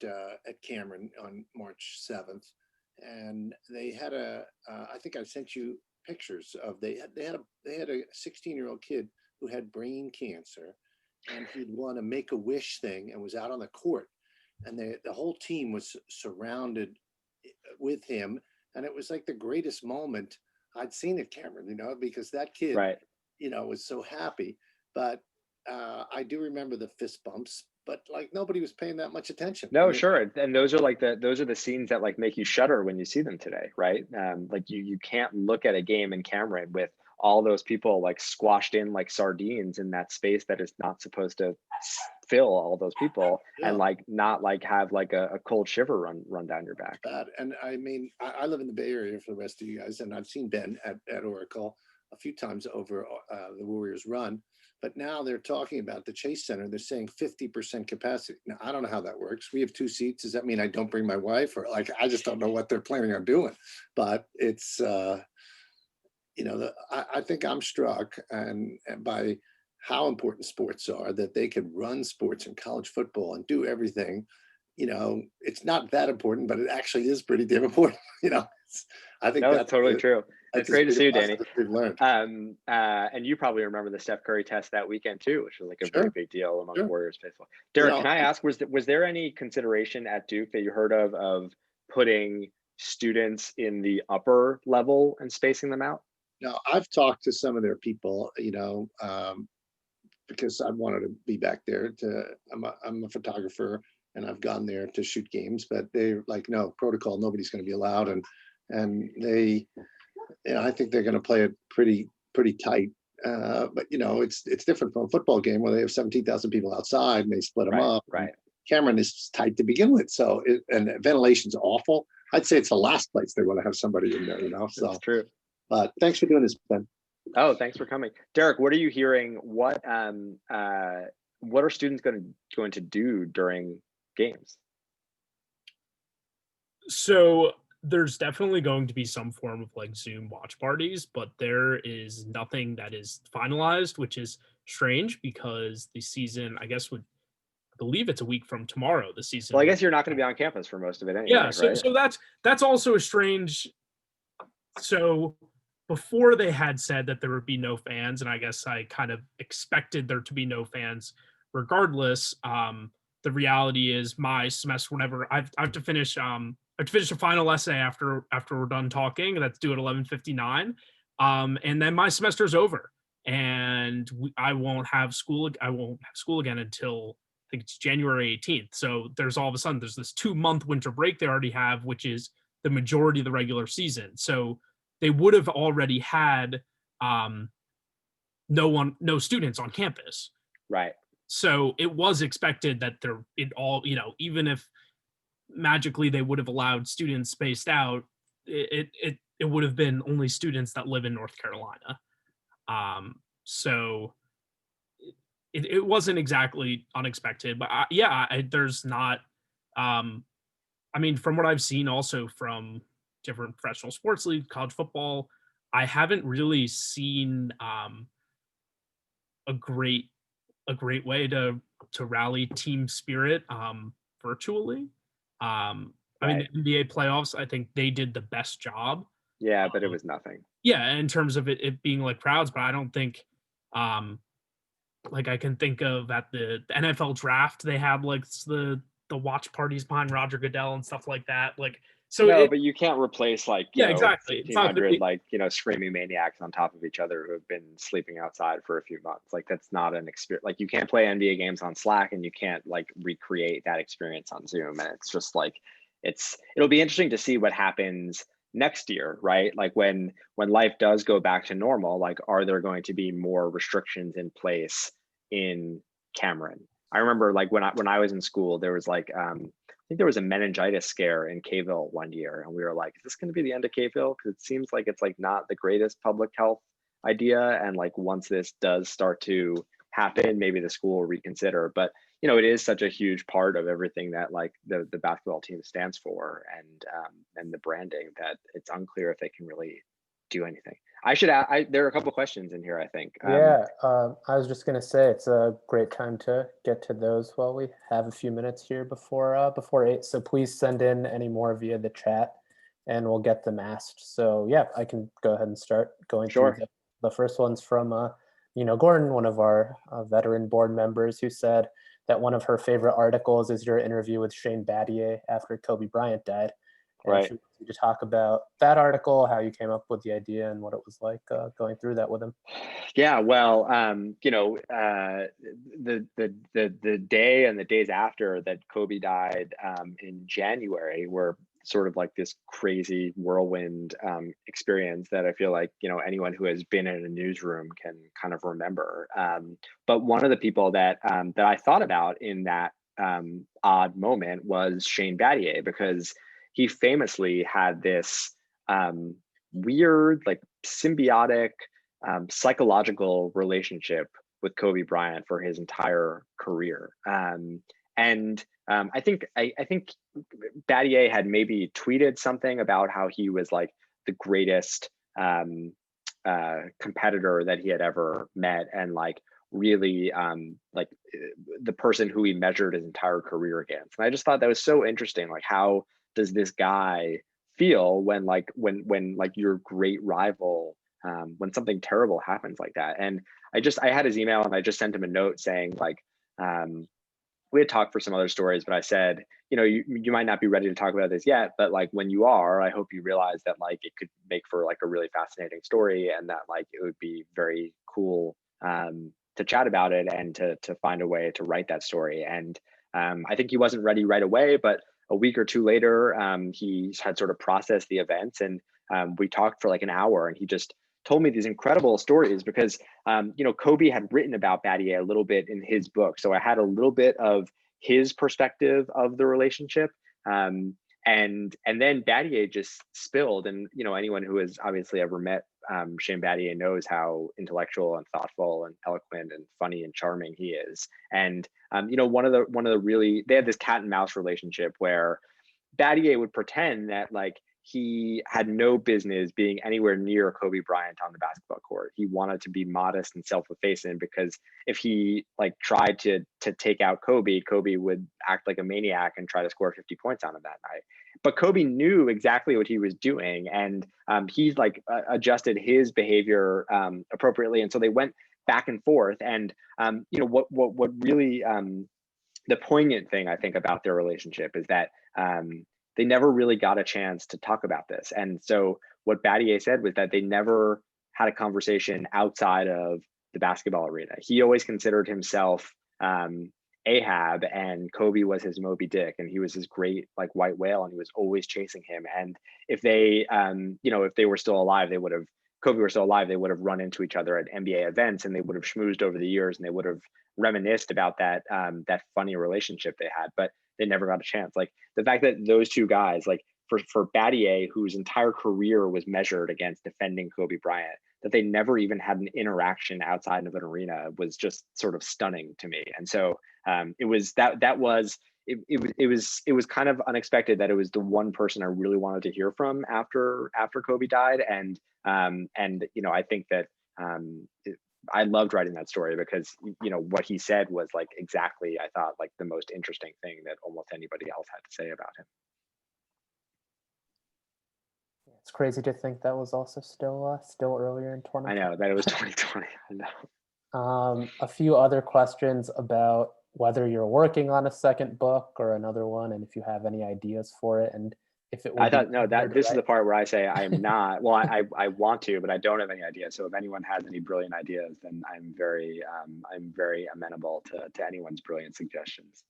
Cameron on March 7th, and they had I think I sent you pictures of they had a 16-year-old kid who had brain cancer, and he'd won a Make-A-Wish thing and was out on the court, and the whole team was surrounded with him, and it was like the greatest moment I'd seen at Cameron, because that kid, Right. was so happy. But I do remember the fist bumps, but like nobody was paying that much attention. No, sure. And those are the scenes that like make you shudder when you see them today, right? Like you can't look at a game in Cameron with all those people like squashed in like sardines in that space that is not supposed to fill all those people, and like not like have like a cold shiver run down your back. And I mean, I live in the Bay Area for the rest of you guys, and I've seen Ben at Oracle a few times over the Warriors run. But now they're talking about the Chase Center. They're saying 50% capacity. Now, I don't know how that works. We have 2 seats. Does that mean I don't bring my wife? Or like, I just don't know what they're planning on doing. But it's, I think I'm struck and by how important sports are, that they could run sports in college football and do everything. It's not that important, but it actually is pretty damn important. I think that's totally true. It's great to see you, Danny. We've learned. And you probably remember the Steph Curry test that weekend too, which was like a very big deal among Warriors faithful. Derek, can I ask, was there any consideration at Duke that you heard of putting students in the upper level and spacing them out? No, I've talked to some of their people, because I wanted to be back there. I'm a photographer, and I've gone there to shoot games, but they're like, no protocol, nobody's going to be allowed, and they. I think they're going to play it pretty tight, but it's different from a football game where they have 17,000 people outside and they split them up. Right. Cameron is tight to begin with, so and ventilation's awful. I'd say it's the last place they want to have somebody in there. So that's true. But thanks for doing this, Ben. Oh, thanks for coming, Derek. What are you hearing? What are students going to do during games? So there's definitely going to be some form of like Zoom watch parties, but there is nothing that is finalized, which is strange because the season, I guess, I believe it's a week from tomorrow. The season. Well, I guess you're not going to be on campus for most of it anyway, yeah. So right? so that's also a strange. So before they had said that there would be no fans, and I guess I kind of expected there to be no fans regardless. The reality is my semester, whenever I have to finish a final essay after we're done talking. That's due at 11:59, and then my semester's over, and I won't have school. I won't have school again until I think it's January 18th. So there's all of a sudden there's this 2-month winter break they already have, which is the majority of the regular season. So they would have already had no students on campus. Right. So it was expected that even if magically they would have allowed students spaced out, it would have been only students that live in North Carolina. So it wasn't exactly unexpected, but there's not. I mean, from what I've seen also from different professional sports leagues, college football, I haven't really seen a great way to rally team spirit virtually. I mean, the NBA playoffs, I think they did the best job. Yeah, but it was nothing. Yeah, in terms of it being like crowds, but I don't think like I can think of at the NFL draft, they had like the watch parties behind Roger Goodell and stuff like that. Like, so no, but you can't replace like exactly 1,500 screaming maniacs on top of each other who have been sleeping outside for a few months. Like that's not an experience. Like you can't play NBA games on Slack and you can't like recreate that experience on Zoom. And it's just like it'll be interesting to see what happens next year, right? Like when life does go back to normal, like are there going to be more restrictions in place in Cameron? I remember like when I was in school, there was like I think there was a meningitis scare in Kville one year, and we were like, is this going to be the end of Kville? Because it seems like it's like not the greatest public health idea, and like once this does start to happen, maybe the school will reconsider. But it is such a huge part of everything that like the basketball team stands for, and the branding, that it's unclear if they can really do anything. There are a couple of questions in here, I think. I was just going to say it's a great time to get to those while we have a few minutes here before 8. So please send in any more via the chat and we'll get them asked. So yeah, I can go ahead and start going through the first one's from Gordon, one of our veteran board members, who said that one of her favorite articles is your interview with Shane Battier after Kobe Bryant died. And right. She wants you to talk about that article, how you came up with the idea, and what it was like going through that with him. Yeah, well, the day and the days after that Kobe died in January were sort of like this crazy whirlwind experience that I feel like anyone who has been in a newsroom can kind of remember. But one of the people that I thought about in that odd moment was Shane Battier, because he famously had this weird, like symbiotic, psychological relationship with Kobe Bryant for his entire career. I think Battier had maybe tweeted something about how he was like the greatest competitor that he had ever met, and like really like the person who he measured his entire career against. And I just thought that was so interesting. Like, how does this guy feel when your great rival, when something terrible happens like that? And I had his email and I just sent him a note saying like, we had talked for some other stories, but I said, you might not be ready to talk about this yet, but like when you are, I hope you realize that like it could make for like a really fascinating story, and that like it would be very cool to chat about it and to find a way to write that story. And I think he wasn't ready right away, but a week or two later, he had sort of processed the events, and we talked for like an hour, and he just told me these incredible stories because, Kobe had written about Battier a little bit in his book. So I had a little bit of his perspective of the relationship. And then Battier just spilled, and, anyone who has obviously ever met Shane Battier knows how intellectual and thoughtful and eloquent and funny and charming he is. And, one of the really, they had this cat and mouse relationship where Battier would pretend that like he had no business being anywhere near Kobe Bryant on the basketball court. He wanted to be modest and self-effacing, because if he like tried to take out Kobe, Kobe would act like a maniac and try to score 50 points on him that night. But Kobe knew exactly what he was doing, and he's like adjusted his behavior appropriately, and so they went back and forth. And you know what really the poignant thing I think about their relationship is that they never really got a chance to talk about this. And so what Battier said was that they never had a conversation outside of the basketball arena. He always considered himself Ahab, and Kobe was his Moby Dick, and he was his great like white whale, and he was always chasing him. And if they, you know, if they were still alive, they would have, Kobe were still alive, they would have run into each other at NBA events, and they would have schmoozed over the years, and they would have reminisced about that that funny relationship they had. But they never got a chance. Like the fact that those two guys, like for Battier, whose entire career was measured against defending Kobe Bryant, that they never even had an interaction outside of an arena was just sort of stunning to me. And so it was kind of unexpected that it was the one person I really wanted to hear from after Kobe died. And you know, I think that I loved writing that story because, you know, what he said was like exactly, I thought, like the most interesting thing that almost anybody else had to say about him. It's crazy to think that was also still earlier in 2020. I know that it was 2020. I know. A few other questions about whether you're working on a second book or another one, and if you have any ideas for it, and if it. I thought no, that this is the part where I say I am not. Well, I want to, but I don't have any ideas. So if anyone has any brilliant ideas, then I'm very amenable to anyone's brilliant suggestions.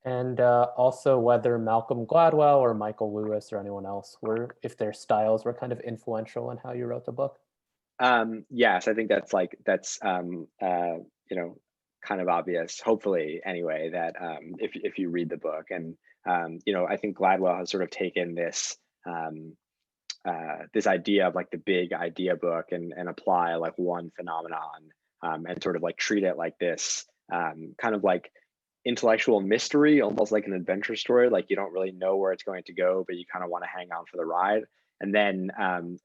And also whether Malcolm Gladwell or Michael Lewis or anyone else if their styles were kind of influential in how you wrote the book. Yes, I think that's you know, kind of obvious, hopefully anyway, that if you read the book. And you know, I think Gladwell has sort of taken this this idea of like the big idea book and apply like one phenomenon and sort of like treat it like this kind of like intellectual mystery, almost like an adventure story. Like you don't really know where it's going to go, but you kind of want to hang on for the ride. And then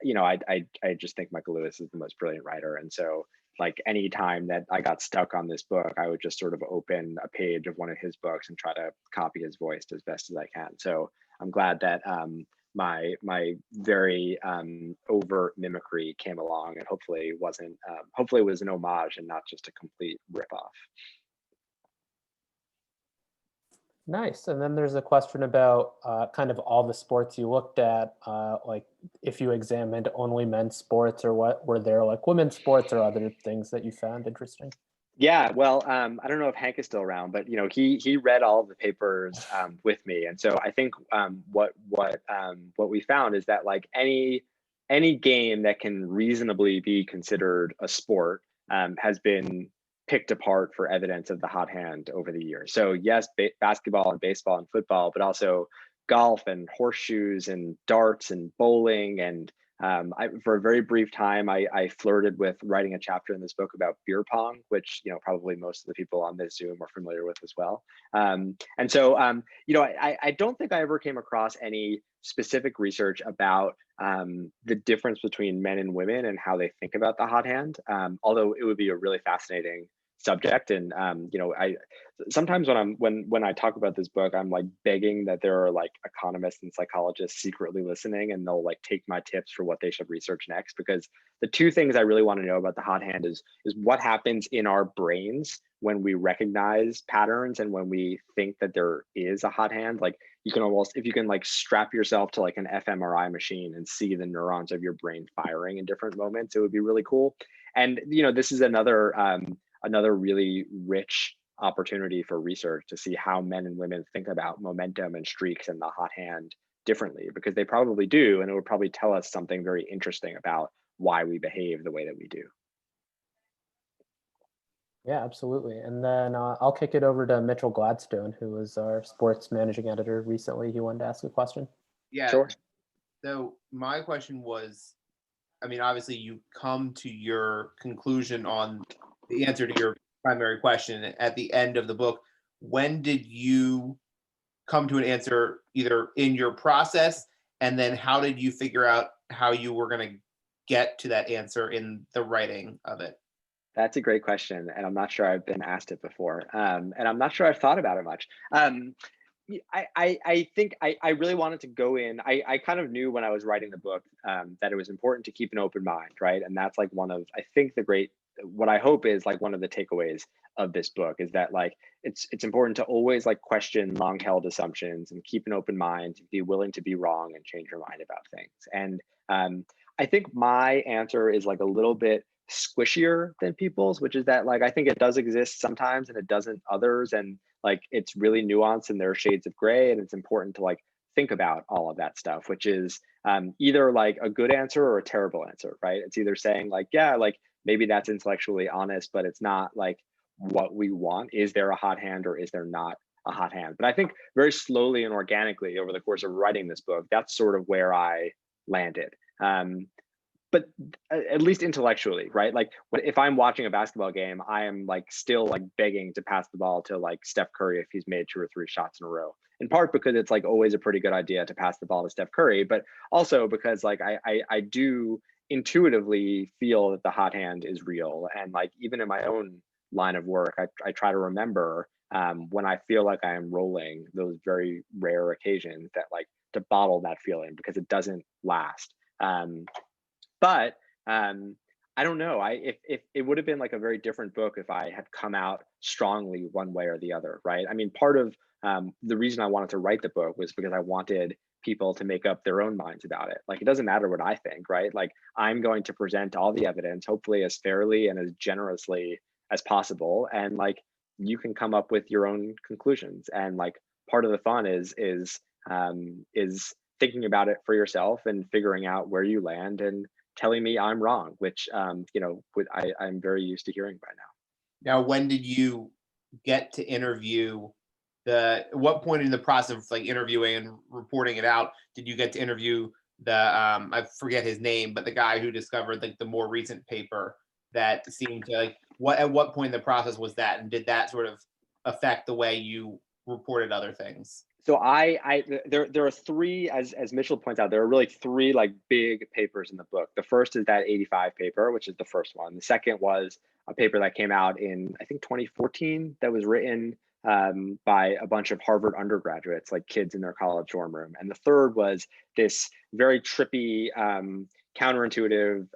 you know, I just think Michael Lewis is the most brilliant writer. And so like any time that I got stuck on this book, I would just sort of open a page of one of his books and try to copy his voice as best as I can. So I'm glad that my very overt mimicry came along, and hopefully it was an homage and not just a complete ripoff. Nice. And then there's a question about kind of all the sports you looked at, like if you examined only men's sports, or what were there like women's sports or other things that you found interesting? Yeah, well, I don't know if Hank is still around, but you know, he read all of the papers with me, and so I think what we found is that like any game that can reasonably be considered a sport has been picked apart for evidence of the hot hand over the years. So yes, basketball and baseball and football, but also golf and horseshoes and darts and bowling. And for a very brief time, I flirted with writing a chapter in this book about beer pong, which, you know, probably most of the people on this Zoom are familiar with as well. And so, you know, I don't think I ever came across any specific research about the difference between men and women and how they think about the hot hand, although it would be a really fascinating subject. And you know, I sometimes when I talk about this book, I'm like begging that there are like economists and psychologists secretly listening, and they'll like take my tips for what they should research next. Because the two things I really want to know about the hot hand is what happens in our brains when we recognize patterns and when we think that there is a hot hand. Like you can almost, if you can like strap yourself to like an fMRI machine and see the neurons of your brain firing in different moments, it would be really cool. And you know, this is another really rich opportunity for research to see how men and women think about momentum and streaks and the hot hand differently, because they probably do, and it would probably tell us something very interesting about why we behave the way that we do. Yeah, absolutely. And then I'll kick it over to Mitchell Gladstone, who was our sports managing editor recently. He wanted to ask a question. Yeah. Sure. So my question was, I mean, obviously you come to your conclusion on the answer to your primary question at the end of the book. When did you come to an answer either in your process, and then how did you figure out how you were going to get to that answer in the writing of it? That's a great question, and I'm not sure I've been asked it before, and I'm not sure I've thought about it much. I think I really wanted to go in. I kind of knew when I was writing the book that it was important to keep an open mind, right? And that's like one of, I think, what I hope is like one of the takeaways of this book is that like it's important to always like question long-held assumptions and keep an open mind, be willing to be wrong and change your mind about things. And I think my answer is like a little bit squishier than people's, which is that like I think it does exist sometimes and it doesn't others, and like it's really nuanced and there are shades of gray, and it's important to like think about all of that stuff, which is either like a good answer or a terrible answer, right? It's either saying like, yeah, like maybe that's intellectually honest, but it's not like what we want. Is there a hot hand or is there not a hot hand? But I think very slowly and organically over the course of writing this book, that's sort of where I landed. But at least intellectually, right? Like if I'm watching a basketball game, I am like still like begging to pass the ball to like Steph Curry if he's made 2 or 3 shots in a row. In part because it's like always a pretty good idea to pass the ball to Steph Curry, but also because like I do intuitively feel that the hot hand is real. And like even in my own line of work, I try to remember when I feel like I am rolling, those very rare occasions that like to bottle that feeling because it doesn't last. But I don't know. If it would have been like a very different book if I had come out strongly one way or the other, right? I mean, part of the reason I wanted to write the book was because I wanted people to make up their own minds about it. Like, it doesn't matter what I think, right? Like, I'm going to present all the evidence, hopefully as fairly and as generously as possible, and like you can come up with your own conclusions. And like part of the fun is thinking about it for yourself and figuring out where you land and telling me I'm wrong, which I'm very used to hearing by now. Now, when did you get to interview what point in the process of like interviewing and reporting it out did you get to interview the I forget his name, but the guy who discovered like the more recent paper that seemed to like at what point in the process was that, and did that sort of affect the way you reported other things? So there are 3, as Mitchell points out, there are really 3 like big papers in the book. The first is that 85 paper, which is the first one. The second was a paper that came out in, I think, 2014 that was written by a bunch of Harvard undergraduates, like kids in their college dorm room. And the third was this very trippy, counterintuitive,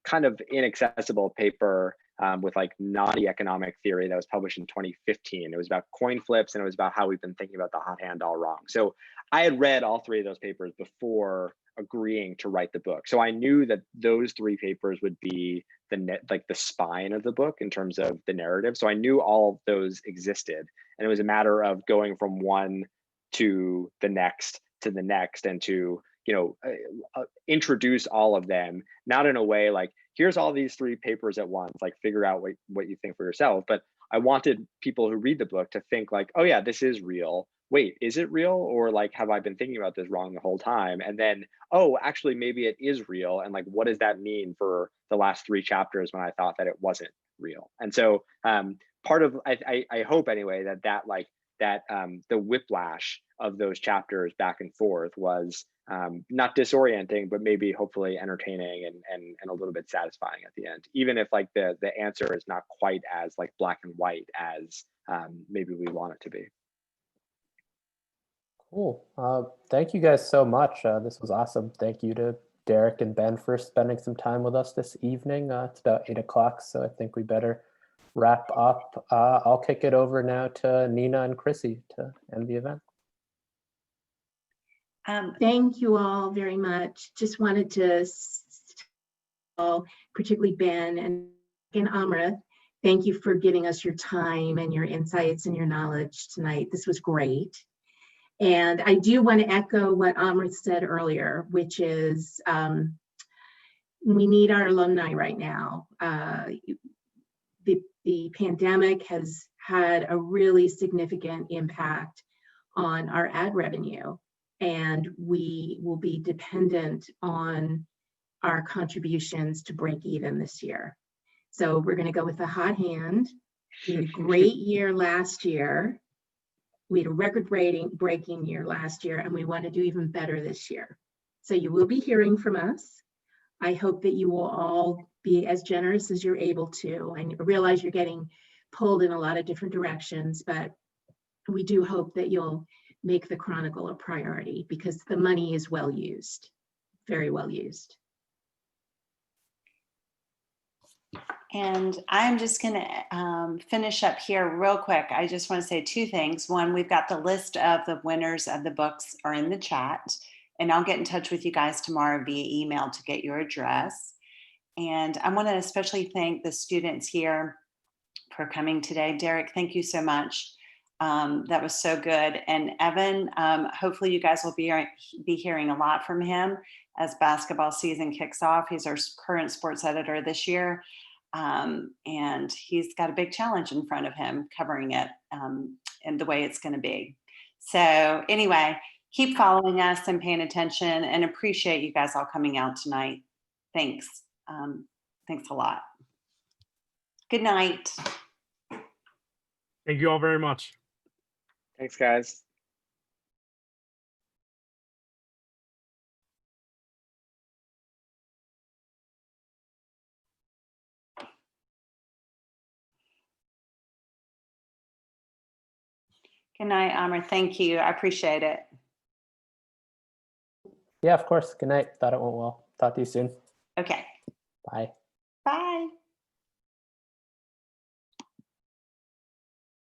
kind of inaccessible paper with like naughty economic theory that was published in 2015. It was about coin flips, and it was about how we've been thinking about the hot hand all wrong. So I had read all 3 of those papers before agreeing to write the book. So I knew that those 3 papers would be the spine of the book in terms of the narrative. So I knew all of those existed, and it was a matter of going from one to the next and to introduce all of them, not in a way like, here's all these 3 papers at once, like figure out what you think for yourself. But I wanted people who read the book to think like, oh yeah, this is real. Wait, is it real? Or like, have I been thinking about this wrong the whole time? And then, oh, actually, maybe it is real. And like, what does that mean for the last 3 chapters when I thought that it wasn't real? And so part of, I hope anyway, that the whiplash of those chapters back and forth was not disorienting, but maybe hopefully entertaining and a little bit satisfying at the end, even if like the answer is not quite as like black and white as maybe we want it to be. Cool. Thank you guys so much. This was awesome. Thank you to Derek and Ben for spending some time with us this evening. It's about 8 o'clock, so I think we better wrap up. I'll kick it over now to Nina and Chrissy to end the event. Thank you all very much. Just wanted to, particularly Ben and Amrith, thank you for giving us your time and your insights and your knowledge tonight. This was great. And I do want to echo what Amrith said earlier, which is we need our alumni right now. The pandemic has had a really significant impact on our ad revenue, and we will be dependent on our contributions to break even this year. So we're going to go with the hot hand. We had a great year last year. We had a record-breaking year last year, and we want to do even better this year. So you will be hearing from us. I hope that you will all be as generous as you're able to. I realize you're getting pulled in a lot of different directions, but we do hope that you'll make the Chronicle a priority because the money is well used, very well used. And I'm just going to finish up here real quick. I just want to say two things. One, we've got the list of the winners of the books are in the chat, and I'll get in touch with you guys tomorrow via email to get your address. And I want to especially thank the students here for coming today. Derek, thank you so much. That was so good. And Evan, hopefully you guys will be hearing a lot from him as basketball season kicks off. He's our current sports editor this year. And he's got a big challenge in front of him covering it and the way it's going to be. So anyway, keep following us and paying attention, and appreciate you guys all coming out tonight. Thanks. Thanks a lot. Good night. Thank you all very much. Thanks, guys. Good night, Amrith. Thank you. I appreciate it. Yeah, of course. Good night. Thought it went well. Talk to you soon. Okay. Bye. Bye.